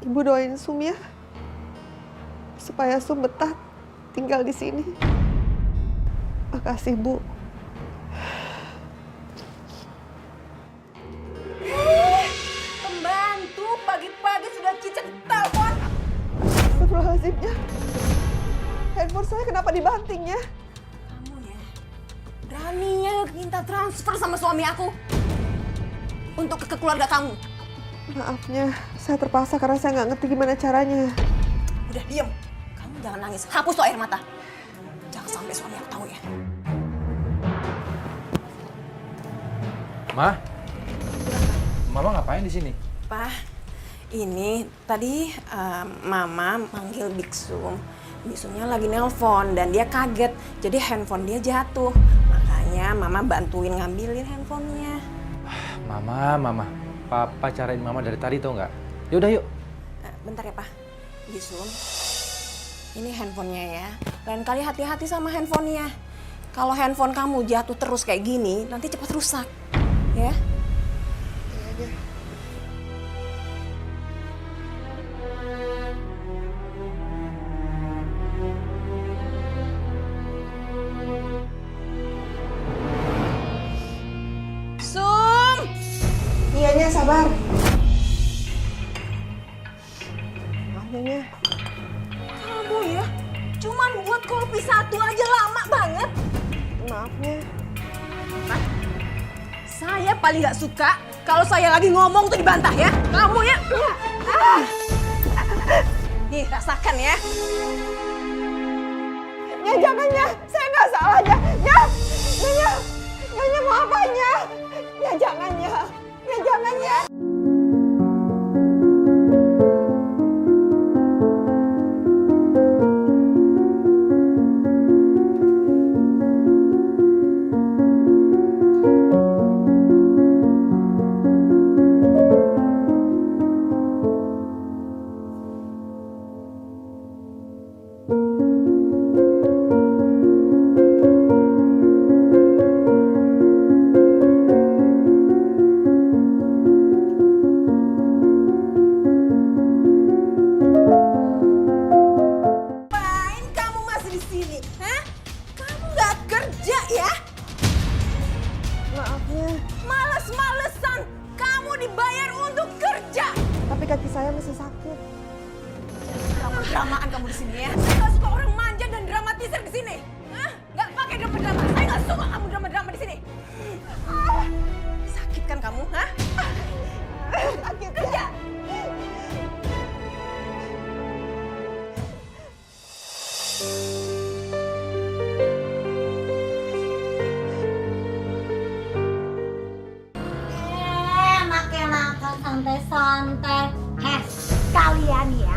Ibu doain Sum ya, supaya Sum betah tinggal di sini. Makasih, Bu. Pembantu pagi-pagi sudah cicak telepon. Astagfirullahaladzimnya. Handphone saya kenapa dibantingnya? Kamu ya, beraninya minta transfer sama suami aku untuk ke keluarga kamu. Maafnya, saya terpaksa karena saya nggak ngerti gimana caranya. Udah diem, kamu jangan nangis. Hapus tuh air mata. Jangan sampai suami aku tahu ya. Ma, Mama ngapain di sini? Pak, ini tadi Mama manggil Biksum. Biksumnya lagi nelpon dan dia kaget. Jadi handphone dia jatuh. Makanya Mama bantuin ngambilin handphonenya. Mama. Papa carain Mama dari tadi tau nggak? Yaudah yuk. Bentar ya, Pak. Biksum, ini handphonenya ya. Lain kali hati-hati sama handphonenya. Kalau handphone kamu jatuh terus kayak gini, nanti cepat rusak. Ya? Iya. Sum! Iyanya sabar. Maafnya. Kamu ya, cuman buat kopi satu aja lama banget. Maafnya. Saya paling gak suka kalau saya lagi ngomong tuh dibantah ya. Kamu ya. Nih, rasakan ya. Ya jangan ya, saya nggak salah ya. Nyonya mau apanya? Ya jangan ya. Ya jangan ya. Ngapain kamu masih di sini? Hah? Kamu gak kerja ya? Maafnya, Males-malesan. Kamu dibayar untuk kerja. tapi kaki saya masih sakit. Drama-dramaan kamu di sini ya. Saya gak suka orang manja dan dramatisir di sini. Hah? Gak pakai drama-drama. Saya gak suka kamu drama-drama di sini. Sakit kan kamu? Hah? Sakit Kerja. Makan santai-santai. Kalian ya,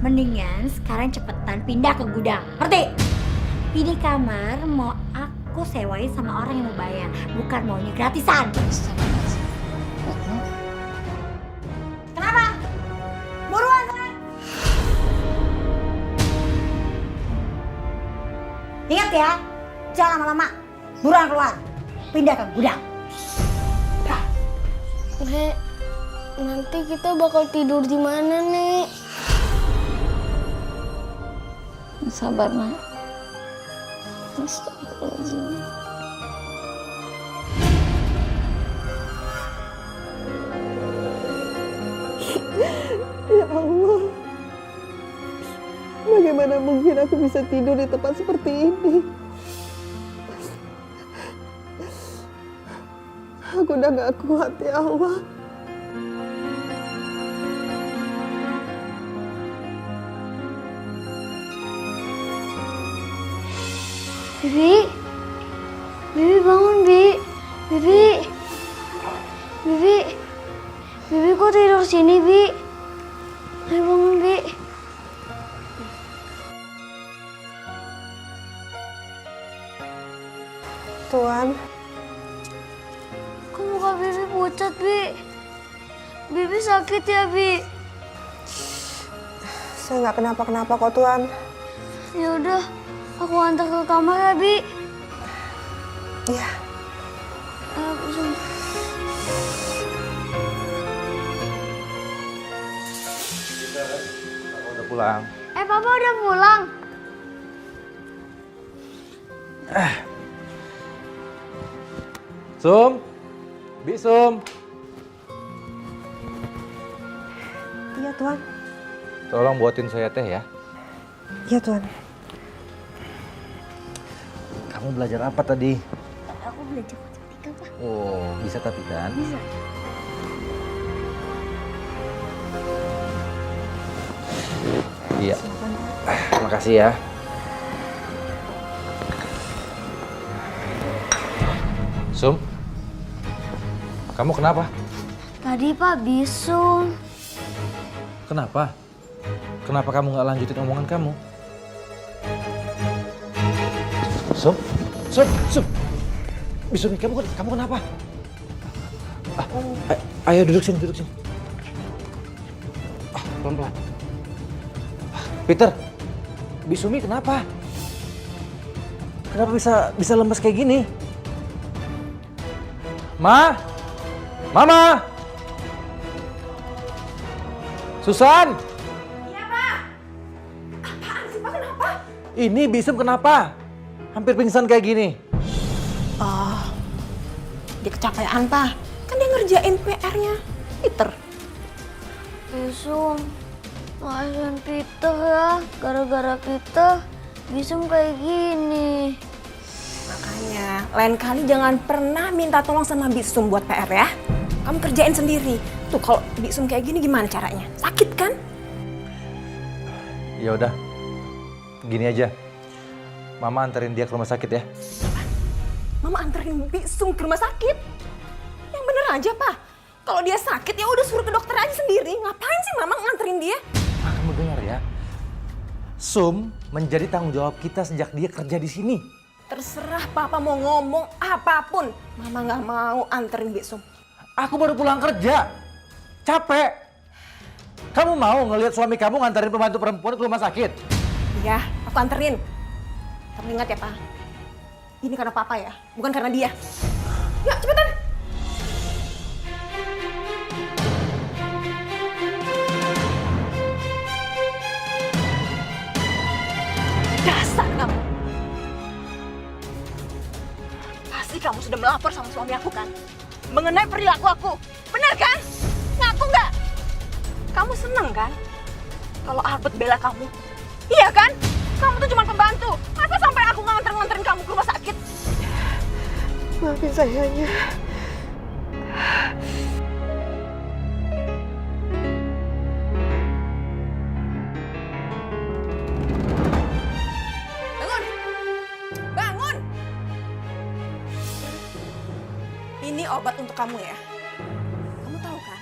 mendingan sekarang cepetan pindah ke gudang. Ngerti? Ini kamar mau aku sewain sama orang yang mau bayar, bukan maunya gratisan. Kenapa? Buruan sana. Ingat ya, jangan lama-lama. Buruan keluar. Pindah ke gudang. Nek, nanti kita bakal tidur di mana, Nek? Sabar, Nek. Astagfirullahaladzim. Ya Allah. Bagaimana mungkin aku bisa tidur di tempat seperti ini? Aku udah gak kuat ya Allah. Bibi, Bibi bangun, Bi. Bibi, Bibi, Bibi kok tidur sini, Bi? Ayo bangun, Bi. Tuan, Kok muka Bibi pucat, Bi? Bibi sakit ya, Bi? saya nggak kenapa-kenapa kok Tuan. Ya udah, aku antar ke kamar ya, Bi. Iya. Aku sini. pulang. Papa udah pulang. Sum, Sum. Iya, Tuan. Tolong buatin saya teh ya. Iya, Tuan. Kamu belajar apa tadi? Aku belajar matematika, Pak. Oh, bisa tapi kan? Bisa. Iya. Terima kasih ya. Sum, kamu kenapa? Tadi Pak Bisum. Kenapa? Kenapa kamu nggak lanjutin omongan kamu? Sum, Bisumi, kamu kenapa? Ayo duduk sini. Pelan-pelan. Peter, Bisumi kenapa? Kenapa bisa lemes kayak gini? Mama! Susan! Iya, Pak. Apaan sih, Pak? Kenapa? Ini Bisum kenapa? Hampir pingsan kayak gini. Oh, dia kecapean, Pak. Kan dia ngerjain PR-nya Peter. Bisum, maafin Peter ya. Gara-gara Peter, Bisum kayak gini. Makanya, lain kali jangan pernah minta tolong sama Bisum buat PR ya. Kamu kerjain sendiri. Tuh, kalau Bisum kayak gini gimana caranya? Sakit kan? Ya udah, gini aja. Mama anterin dia ke rumah sakit ya. Mama anterin Bisum ke rumah sakit? Yang bener aja, Pak. Kalau dia sakit ya udah suruh ke dokter aja sendiri. Ngapain sih Mama nganterin dia? Kamu dengar ya. Sum menjadi tanggung jawab kita sejak dia kerja di sini. Terserah Papa mau ngomong apapun. Mama nggak mau anterin Bisum. Aku baru pulang kerja. Capek. Kamu mau ngelihat suami kamu nganterin pembantu perempuan ke rumah sakit? Iya, aku anterin. Tapi ingat ya, Pak. Ini karena Papa ya, bukan karena dia. Ya, cepetan. Dasar kamu. Pasti kamu sudah melapor sama suami aku kan? Mengenai perilaku aku. Benar kan? Ngaku nggak? Kamu seneng kan? Kalau Albert bela kamu. Iya kan? Kamu tuh cuma pembantu. Masa sampai aku nganterin kamu ke rumah sakit? Maafin sayanya. Bangun! Bangun! Ini obat untuk kamu ya. Kamu tahu kan?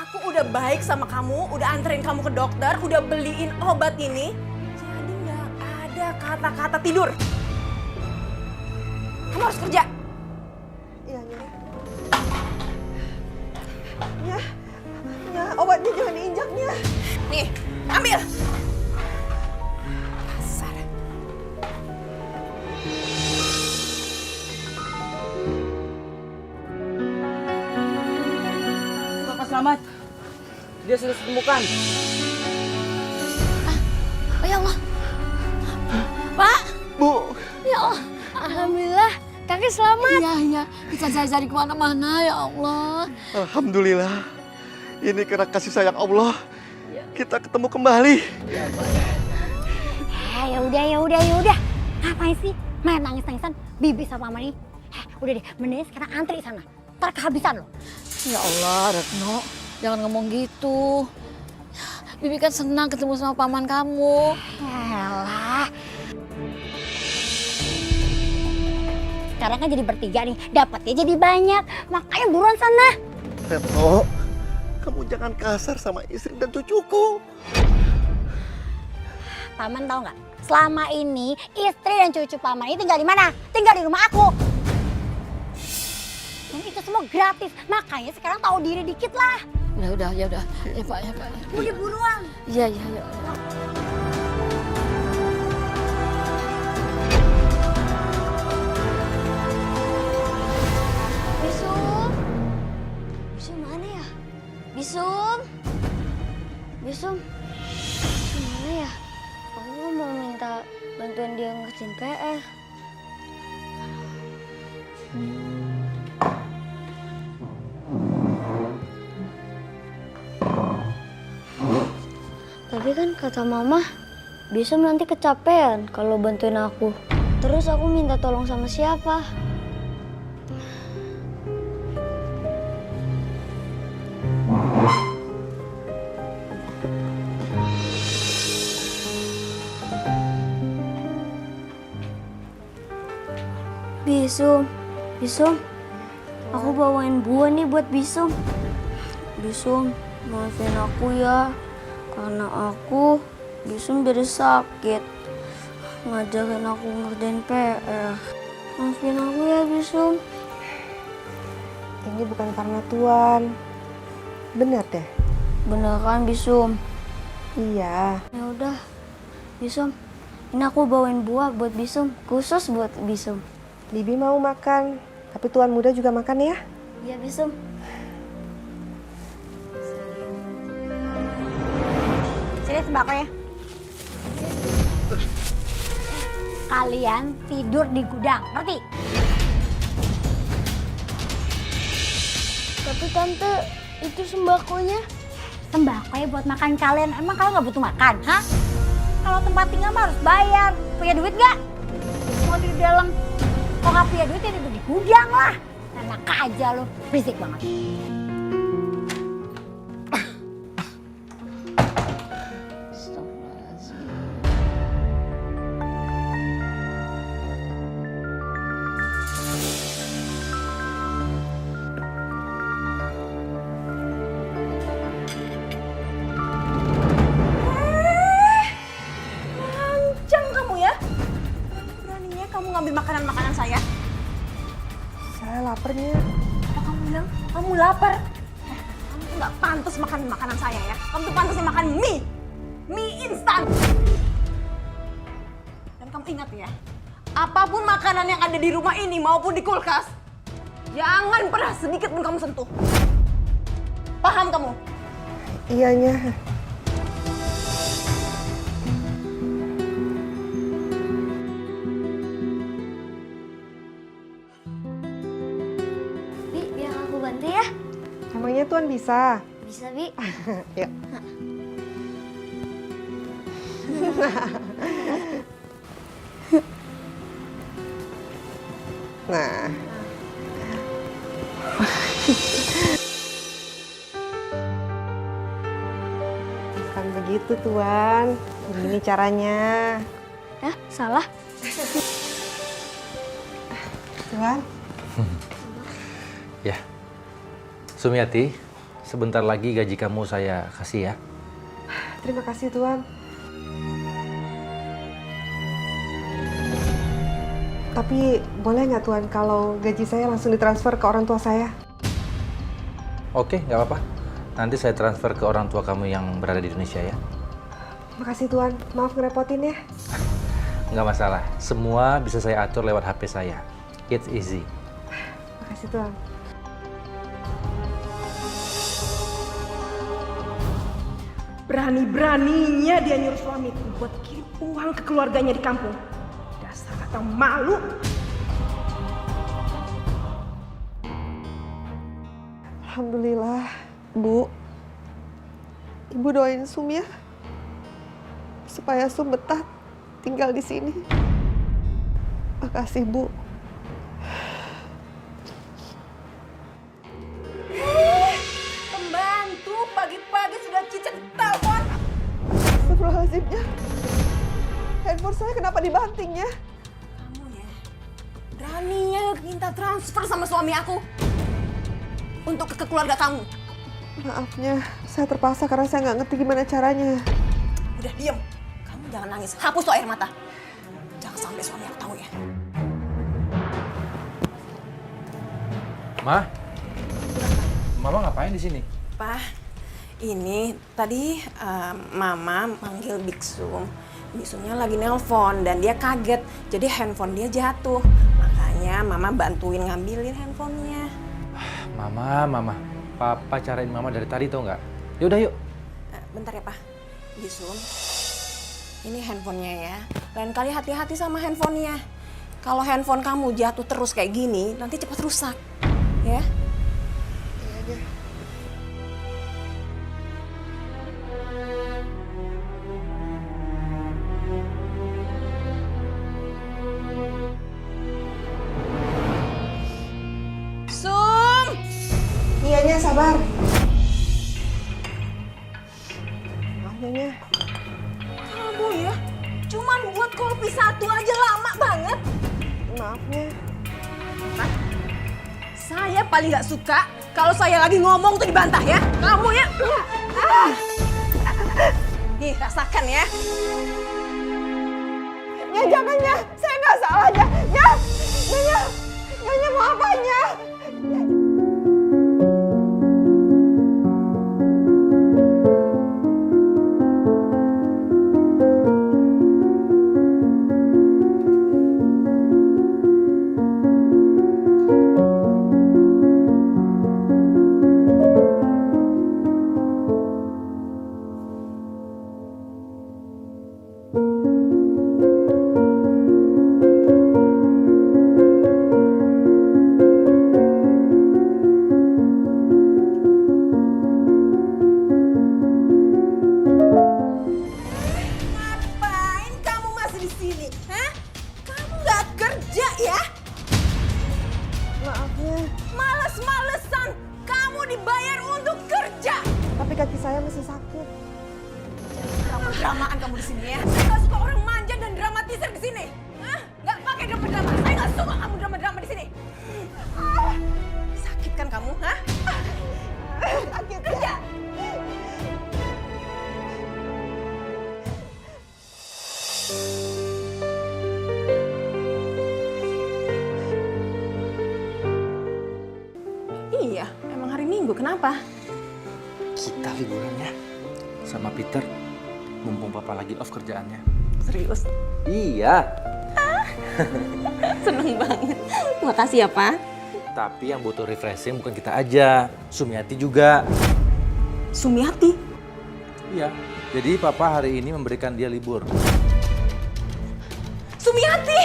Aku udah baik sama kamu, udah anterin kamu ke dokter, udah beliin obat ini. Jadi nggak ada kata-kata tidur. Kamu harus kerja. Iya, Nya. Nya, obatnya jangan diinjaknya. Nih, ambil. Dasar. Bapak selamat. Dia sudah ditemukan. Oh ya Allah. Pak. Bu, Ya Allah. Alhamdulillah. Kakek selamat. Iya, kita cari-cari kemana-mana ya Allah. Alhamdulillah. Ini karena kasih sayang Allah. Kita ketemu kembali. Ya udah. Ngapain sih main nangis-nangisan Bibi sama Mama nih? Udah deh, mending sekarang antri sana. Ntar kehabisan loh. Ya Allah, Retno, jangan ngomong gitu. Bibi kan senang ketemu sama paman kamu. Elah. Sekarang kan jadi bertiga nih, dapatnya jadi banyak. Makanya buruan sana. Retno, kamu jangan kasar sama istri dan cucuku. Paman tahu nggak? Selama ini istri dan cucu paman ini tinggal di mana? Tinggal di rumah aku. Dan itu semua gratis. Makanya sekarang tahu diri dikit lah. Ya udah. Ya Pak. Udah buruan. Iya. Bisum. Bisum mana ya? Bisum. Bisum. Bisum Aku mau minta bantuan dia ngerjain PR. Tapi kan kata mama, bisa nanti kecapean kalau bantuin aku. Terus aku minta tolong sama siapa? Bisum, aku bawain buah nih buat Bisum. Bisum, maafin aku ya, karena Bisum jadi sakit, ngajakin aku ngerjain PR. Maafin aku ya Bisum. Ini bukan karena Tuan. Benar deh. Bener kan Bisum? Iya. Ya udah, Bisum, ini aku bawain buah buat Bisum, khusus buat Bisum. Bibi mau makan, tapi Tuan muda juga makan ya. Iya Bisum. Sini sembakonya. Kalian tidur di gudang, ngerti? Tapi tante, itu sembakonya. Sembakonya buat makan kalian. Emang kalian nggak butuh makan, hah? Kalau tempat tinggal mah harus bayar. Punya duit nggak? Mau tidur di dalam? Kalau nggak punya duit ya tidur di gudang lah. Enak aja lo, berisik banget. Lancang kamu ya. Beraninya kamu ngambil makanan-makanan saya. Saya laparnya. Apa kamu bilang? Kamu lapar? Kamu tuh nggak pantas makan makanan saya ya. Kamu tuh pantasnya makan mie instan. Dan kamu ingat ya, apapun makanan yang ada di rumah ini maupun di kulkas, jangan pernah sedikit pun kamu sentuh. Paham kamu? Iyanya. Bi, biar aku bantu ya. Emangnya Tuan bisa? Bisa Bi. Yuk. Nah. Bukan begitu Tuan. Ini caranya. Ya, salah. Tuan. Ya, Sumiati, sebentar lagi gaji kamu saya kasih ya. Terima kasih Tuan. Tapi boleh nggak Tuan kalau gaji saya langsung ditransfer ke orang tua saya? Oke, nggak apa-apa. Nanti saya transfer ke orang tua kamu yang berada di Indonesia ya. Makasih Tuan, maaf ngerepotin ya. Nggak masalah, semua bisa saya atur lewat HP saya. It's easy. Makasih Tuan. Berani-beraninya dia nyuruh suamiku buat kirim uang ke keluarganya di kampung. Dasar atau malu. Alhamdulillah, Bu. Ibu doain Sum ya. Supaya Sum betah tinggal di sini. Makasih, Bu. Pembantu pagi-pagi sudah cicak telepon. Astagfirullahaladzim ya. Handphone saya kenapa dibanting ya? Kamu ya, beraninya minta transfer sama suami aku untuk ke keluarga kamu. Maafnya, saya terpaksa karena saya nggak ngerti gimana caranya. Udah diem, kamu jangan nangis, hapus tuh air mata. Jangan sampai suami aku tahu ya. Ma, Mama ngapain di sini? Pak, ini tadi Mama manggil Biksum. Biksumnya lagi nelpon dan dia kaget, jadi handphone dia jatuh. Makanya Mama bantuin ngambilin handphonenya. Mama, Papa carain Mama dari tadi tau nggak? Yaudah yuk. Bentar ya Pak, Biksum. Ini handphonenya ya. Lain kali hati-hati sama handphonenya. Kalau handphone kamu jatuh terus kayak gini, nanti cepat rusak. Ya? Iya deh. Sum! Iyanya sabar. Maaf Nyonya. Kamu ya, cuman buat kopi satu aja lama banget. Maafnya. Saya paling nggak suka kalau saya lagi ngomong tuh dibantah ya. Kamu ya. Nih, rasakan ya. Ya jangan ya, saya nggak salah ya. Nyonya mau apanya? Ngapain kamu masih di sini? Hah? Kamu nggak kerja ya? Maafnya, Males-malesan. Kamu dibayar untuk kerja. tapi kaki saya masih sakit. Drama-dramaan kamu di sini ya. Saya nggak suka orang manja dan dramatisir di sini. Hah? Nggak pakai drama-drama. Saya nggak suka kamu drama-drama di sini. Sakit kan kamu? Hah? Sakit Kerja. Iya, emang hari Minggu. Kenapa? Kita liburan ya sama Peter. Mumpung papa lagi off kerjaannya. Serius? Iya. Seneng banget. Makasih ya, Pak. Tapi yang butuh refreshing bukan kita aja, Sumiati juga. Sumiati? Iya. Jadi papa hari ini memberikan dia libur. Sumiati!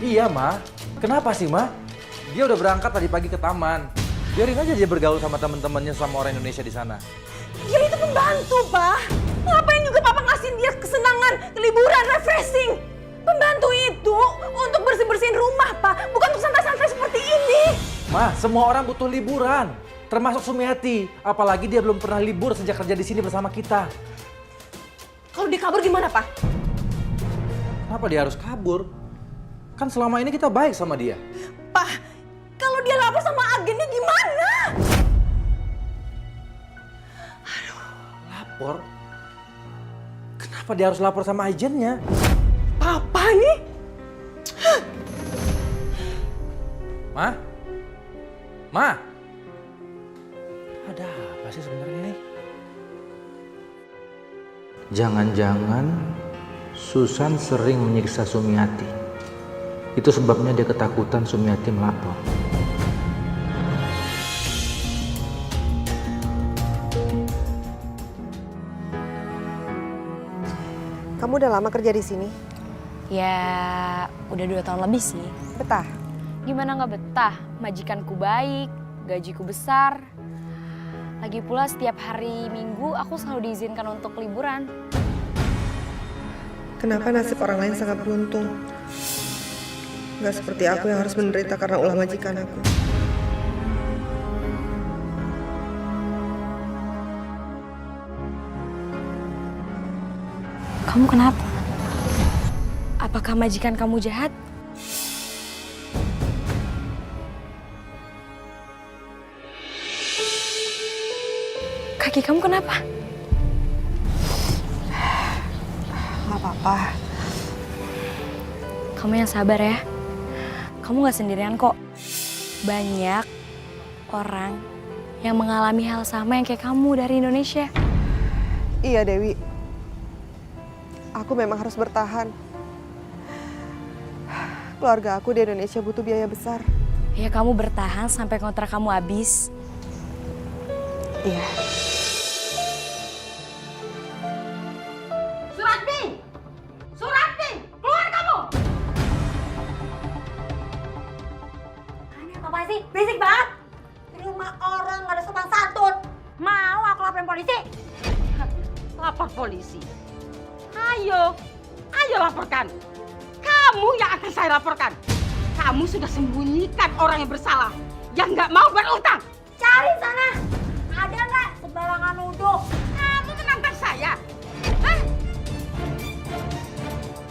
Iya, Ma. Kenapa sih, Ma? Dia udah berangkat tadi pagi ke taman. Biarin aja dia bergaul sama teman-temannya sama orang Indonesia di sana. Dia itu pembantu, Pak. Ngapain juga Papa ngasih dia kesenangan, liburan, refreshing? Pembantu itu untuk bersih-bersihin rumah, Pak. Bukan untuk santai-santai seperti ini. Ma, semua orang butuh liburan. Termasuk Sumiati. Apalagi dia belum pernah libur sejak kerja di sini bersama kita. Kalau dia kabur gimana, Pak? Kenapa dia harus kabur? Kan selama ini kita baik sama dia. Pak, kalau dia lapor sama agennya gimana? Lapor? Kenapa dia harus lapor sama agennya? Papa nih? Ma? Ma? Ada apa sih sebenarnya nih? Jangan-jangan Susan sering menyiksa Sumiati. Itu sebabnya dia ketakutan Sumiati melapor. Kamu udah lama kerja di sini? Ya, udah 2 tahun lebih sih. Betah? Gimana nggak betah? Majikanku baik, gajiku besar. Lagi pula setiap hari Minggu aku selalu diizinkan untuk liburan. Kenapa nasib orang lain sangat beruntung? Gak seperti aku yang harus menderita karena ulah majikan aku. Kamu kenapa? Apakah majikan kamu jahat? Kaki kamu kenapa? Gak apa-apa. Kamu yang sabar ya. Kamu gak sendirian kok. Banyak orang yang mengalami hal sama yang kayak kamu dari Indonesia. Iya Dewi. Aku memang harus bertahan. Keluarga aku di Indonesia butuh biaya besar. Ya kamu bertahan sampai kontrak kamu habis. Iya. Surat Surati, keluar kamu! Aneh apa sih? Berisik banget. Di rumah orang gak ada sopan santun. Mau aku laporin polisi? Lapor polisi. Ayo, ayo laporkan. Kamu yang akan saya laporkan. Kamu sudah sembunyikan orang yang bersalah, yang nggak mau berutang. Cari sana. Ada nggak sembarangan nuduh? Kamu menantang saya. Hah?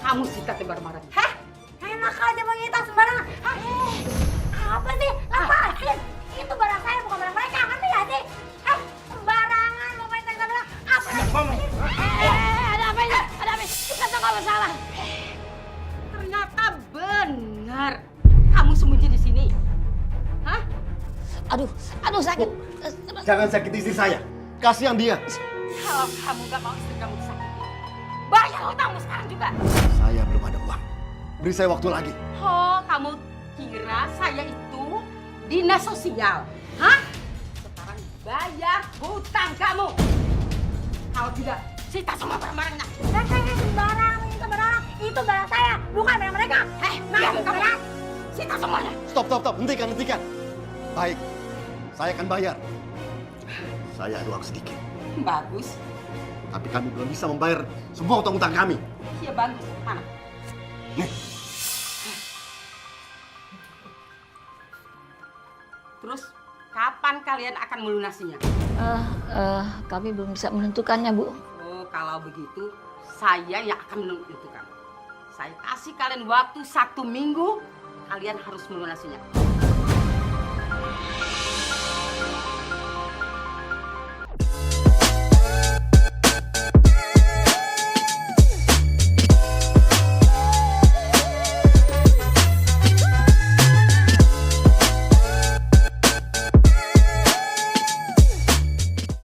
Kamu sikat tebar marah. Hah? Enak aja mau nyita sembarangan. Hah? Apa sih? Lepasin. Itu barang saya bukan barang mereka. Ngerti gak sih? Sembarangan mau main tangga-tangga. Apa? Ada apa ini? Ada apa? Kita tuh nggak bersalah. Ternyata benar. Kamu sembunyi di sini. Hah? Aduh sakit. Jangan sakiti istri saya. Kasihan dia. Kalau kamu nggak mau istri kamu disakiti, bayar hutangmu sekarang juga. Saya belum ada uang. Beri saya waktu lagi. Oh, kamu kira saya itu dinas sosial? Hah? Sekarang bayar hutang kamu. Kalau tidak, sita semua barang-barangnya. Sembarangan ini sembarangan. Itu barang saya, bukan barang mereka. Kamu kamu sita semuanya. Stop. Hentikan. Baik, saya akan bayar. Saya ada uang sedikit. Bagus. Tapi kami belum bisa membayar semua utang-utang kami. Iya bagus. Mana? Nih. Terus kapan kalian akan melunasinya? Kami belum bisa menentukannya, Bu. Oh, kalau begitu saya yang akan menentukan. Saya kasih kalian waktu 1 minggu, kalian harus melunasinya.